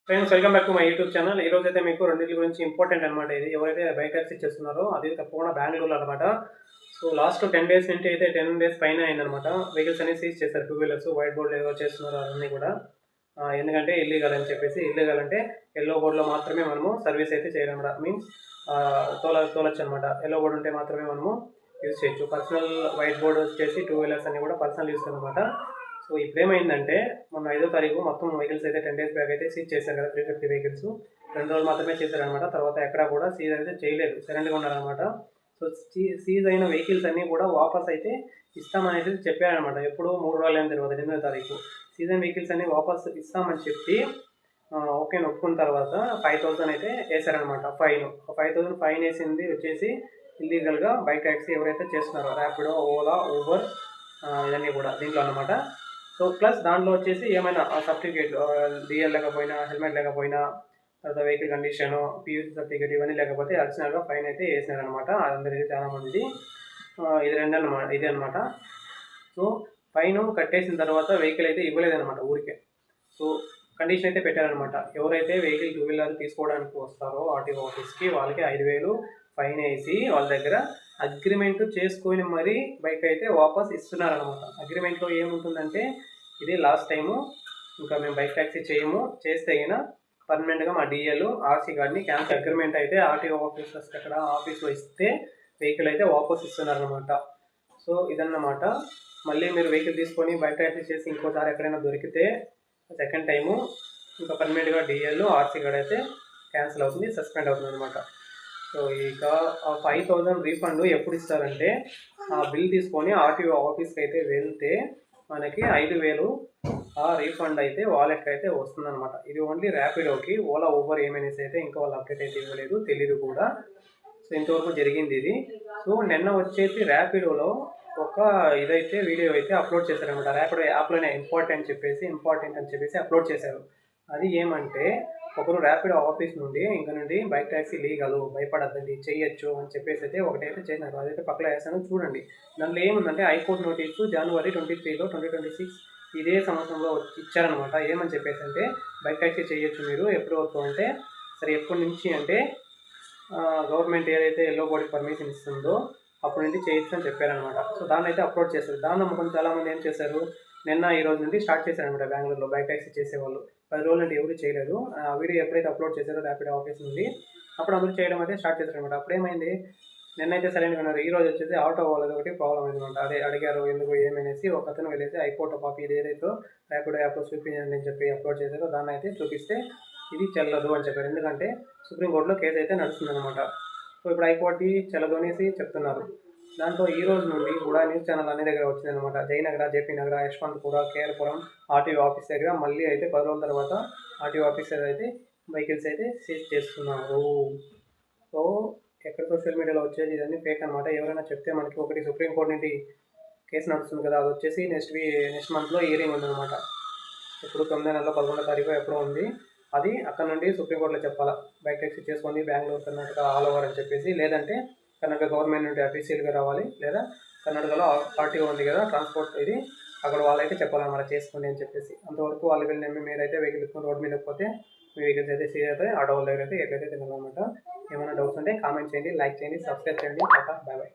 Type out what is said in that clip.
Friends welcome back to my YouTube channel. ఈ రోజు అయితే మీకు రెండింటి గురించి ఇంపార్టెంట్ అనమాట. ఇది ఎవరైతే బైక్ ట్యాక్సీ చేస్తున్నారో అది తప్పకుండా బెంగళూరులో అనమాట. సో లాస్ట్ 10 డేస్ నుంచి అయితే 10 డేస్ పైన అయిందనమాట. వెహికల్స్ అన్ని సీజ్ చేశారు. 2 వీలర్స్ వైట్ బోర్డులో ఏవో చేస్తున్నారు అవన్నీ కూడా. ఎందుకంటే ఇల్లీగల్ అని చెప్పేసి. ఇల్లీగల్ అంటే ఎల్లో బోర్డులో మాత్రమే మనము సర్వీస్ అయితే చేయాలన్నమాట. మీన్స్ తోలొచ్చు అనమాట. ఎల్లో బోర్డు ఉంటే మాత్రమే మనము యూజ్ చేయొచ్చు. పర్సనల్ వైట్ బోర్డు వచ్చేసి 2 వీలర్స్ అన్ని కూడా పర్సనల్ యూస్ అనమాట. సో ఇప్పుడేమైందంటే మొన్న 5వ తారీఖు మొత్తం వెహికల్స్ అయితే 10 డేస్ బ్యాక్ అయితే సీజ్ చేశారు కదా 350 వెహికల్స్. 2 రోజులు మాత్రమే చేశారనమాట. తర్వాత ఎక్కడా కూడా సీజ్ అయితే చేయలేదు, సైలెంట్గా ఉన్నారనమాట. సో సీజ్ అయిన వెహికల్స్ అన్నీ కూడా వాపస్ అయితే ఇస్తామనేది చెప్పారనమాట. ఎప్పుడు 3 రోజులు అయిన తర్వాత 8వ తారీఖు సీజ్ అయిన వెహికల్స్ అన్ని వాపస్ ఇస్తామని చెప్పి ఓకే ఒప్పుకున్న తర్వాత 5,000 అయితే వేశారనమాట ఫైన్. 5,000 ఫైన్ వేసింది వచ్చేసి ఇల్లీగల్గా బైక్ ట్యాక్సీ ఎవరైతే చేస్తున్నారో ర్యాపిడో, ఓలా, ఊబర్ ఇవన్నీ కూడా దీంట్లో అనమాట. సో ప్లస్ దాంట్లో వచ్చేసి ఏమైనా సర్టిఫికేట్లు డిఎల్ లేకపోయినా, హెల్మెట్ లేకపోయినా, తర్వాత వెహికల్ కండిషను, పియూసీ సర్టిఫికేట్ ఇవన్నీ లేకపోతే అడిషనల్గా ఫైన్ అయితే వేసినారనమాట. అందరికీ చాలా మంది ఇది అనమాట ఇదే అనమాట. సో ఫైన్ కట్టేసిన తర్వాత వెహికల్ అయితే ఇవ్వలేదన్నమాట ఊరికే. సో కండిషన్ అయితే పెట్టారనమాట. ఎవరైతే వెహికల్ 2 వీలర్ తీసుకోవడానికి వస్తారో ఆర్టీఓ ఆఫీస్కి వాళ్ళకి 5,000 ఫైన్ వేసి వాళ్ళ దగ్గర అగ్రిమెంట్ చేసుకొని మరీ బైక్ అయితే వాపస్ ఇస్తున్నారనమాట. అగ్రిమెంట్లో ఏముంటుందంటే ఇది లాస్ట్ టైము ఇంకా మేము బైక్ ట్యాక్సీ చేయము, చేస్తే అయినా పర్మనెంట్గా మా డిఎల్ ఆర్సీ కార్డ్ని క్యాన్సిల్. అగ్రిమెంట్ అయితే ఆర్టీఓ ఆఫీసర్స్ అక్కడ ఆఫీస్లో ఇస్తే వెహికల్ అయితే వాపస్ ఇస్తున్నారనమాట. సో ఇదన్నమాట. మళ్ళీ మీరు వెహికల్ తీసుకొని బైక్ ట్యాక్సీ చేసి ఇంకోసారి ఎక్కడైనా దొరికితే సెకండ్ టైము ఇంకా పర్మనెంట్గా డిఎల్ ఆర్సీ కార్డ్ అయితే క్యాన్సిల్ అవుతుంది, సస్పెండ్ అవుతుంది అనమాట. సో ఇక ఆ 5,000 రీఫండ్ ఎప్పుడు ఇస్తారంటే ఆ బిల్ తీసుకొని ఆర్టీఓ ఆఫీస్కి అయితే వెళ్తే మనకి 5,000 ఆ రీఫండ్ అయితే వాలెట్కి అయితే వస్తుందన్నమాట. ఇది ఓన్లీ ర్యాపిడోకి. ఓలా, ఊబర్ ఏమైనా అయితే ఇంకా వాళ్ళు అప్డేట్ అయితే ఇవ్వలేదు, తెలీదు కూడా. సో ఇంతవరకు జరిగింది ఇది. సో నిన్న వచ్చేసి ర్యాపిడోలో ఒక ఇదైతే వీడియో అయితే అప్లోడ్ చేశారనమాట. ర్యాపిడో యాప్లోనే ఇంపార్టెంట్ అని చెప్పేసి అప్లోడ్ చేశారు. అది ఏమంటే ఒకరు ర్యాపిడో ఆఫీస్ నుండి ఇంక నుండి బైక్ ట్యాక్సీ లీగలు, భయపడద్దండి, చేయొచ్చు అని చెప్పేసి అయితే ఒకటైతే చేసినారు. అదైతే పక్కన వేస్తాను చూడండి. దాంట్లో ఏముందంటే హైకోర్టు నోటీసు జనవరి 23లో 2026 ఇదే సంవత్సరంలో ఇచ్చారనమాట. ఏమని చెప్పేసి అంటే బైక్ ట్యాక్సీ చేయొచ్చు మీరు ఎప్పటి వరకు అంటే, సరే ఎప్పటి నుంచి అంటే గవర్నమెంట్ ఏదైతే ఎల్లో బోర్డుకి పర్మిషన్ ఇస్తుందో అప్పటి నుండి చేయొచ్చు అని చెప్పారనమాట. సో దాన్ని అయితే అప్లోడ్ చేశారు. దాన్ని నమ్మకం చాలామంది ఏం చేశారు, నిన్న ఈ రోజు నుండి స్టార్ట్ చేశారనమాట. బెంగళూరులో బైక్ ట్యాక్సీ చేసేవాళ్ళు 10 రోజులు అంటే ఎవరు చేయలేదు. ఆ వీడియో ఎప్పుడైతే అప్లోడ్ చేశారో ర్యాపిడో ఆఫీస్ నుండి అప్పుడు అందరూ చేయడం అయితే స్టార్ట్ చేశారనమాట. అప్పుడు ఏమైంది, నిన్నైతే సరైన ఉన్నారు. ఈ రోజు వచ్చేసి ఆటో వాళ్ళది ఒకటి ప్రాబ్లం అయిందన్నమాట. అదే అడిగారు ఎందుకు ఏమనేసి. ఒక అతను వెళ్ళేసి హైకోర్టు కాపీ ఇది ఏదైతే ర్యాపిడో యాప్లో చూపించండి అని చెప్పి అప్లోడ్ చేశారో దాన్ని అయితే చూపిస్తే ఇది చెల్లదు అని చెప్పారు. ఎందుకంటే సుప్రీంకోర్టులో కేసు అయితే నడుస్తుందన్నమాట. సో ఇప్పుడు హైకోర్టు చెల్లదు అనేసి చెప్తున్నారు. దాంతో ఈ రోజు నుండి కూడా న్యూస్ ఛానల్ అన్ని దగ్గర వచ్చిందనమాట. జయనగర, జేపీ నగర, యశ్వంతపుర, కేఆర్పురం ఆర్టీఓ ఆఫీస్ దగ్గర మళ్ళీ అయితే 10 రోజుల తర్వాత ఆర్టీఓ ఆఫీసర్ అయితే వెహికల్స్ అయితే సీజ్ చేస్తున్నారు. సో ఎక్కడ సోషల్ మీడియాలో వచ్చేది ఇదన్నీ ఫేక్ అనమాట. ఎవరైనా చెప్తే మనకి ఒకటి సుప్రీంకోర్టు నుండి కేసు నడుస్తుంది కదా, అది వచ్చేసి నెక్స్ట్ మంత్లో హియరింగ్ ఉందన్నమాట. ఇప్పుడు 9వ నెలలో 11వ తారీఖు ఎప్పుడో ఉంది. అది అక్కడ నుండి సుప్రీంకోర్టులో చెప్పాలా బైక్ ట్యాక్సీ చేసుకొని బెంగళూరు, కర్ణాటక ఆల్ ఓవర్ అని చెప్పేసి. లేదంటే కర్ణాటక గవర్నమెంట్ నుండి అఫీషియల్గా రావాలి, లేదా కర్ణాటకలో ఆర్టీఓ ఉంది కదా ట్రాన్స్పోర్ట్ ఇది, అక్కడ వాళ్ళైతే చెప్పాలన్నమాట చేసుకోండి అని చెప్పేసి. అంతవరకు వాళ్ళు వెళ్ళి నమ్మి మీరైతే వెహికల్ ఎత్తుకొని రోడ్ మీద పోతే మీ వెహికల్స్ అయితే సీజ్ అయితే ఆటో వాళ్ళ దగ్గర అయితే ఎట్లయితే తినాలన్నమాట. ఏమైనా డౌట్స్ ఉంటే కామెంట్ చేయండి, లైక్ చేయండి, సబ్స్క్రైబ్ చేయండి. Bye bye.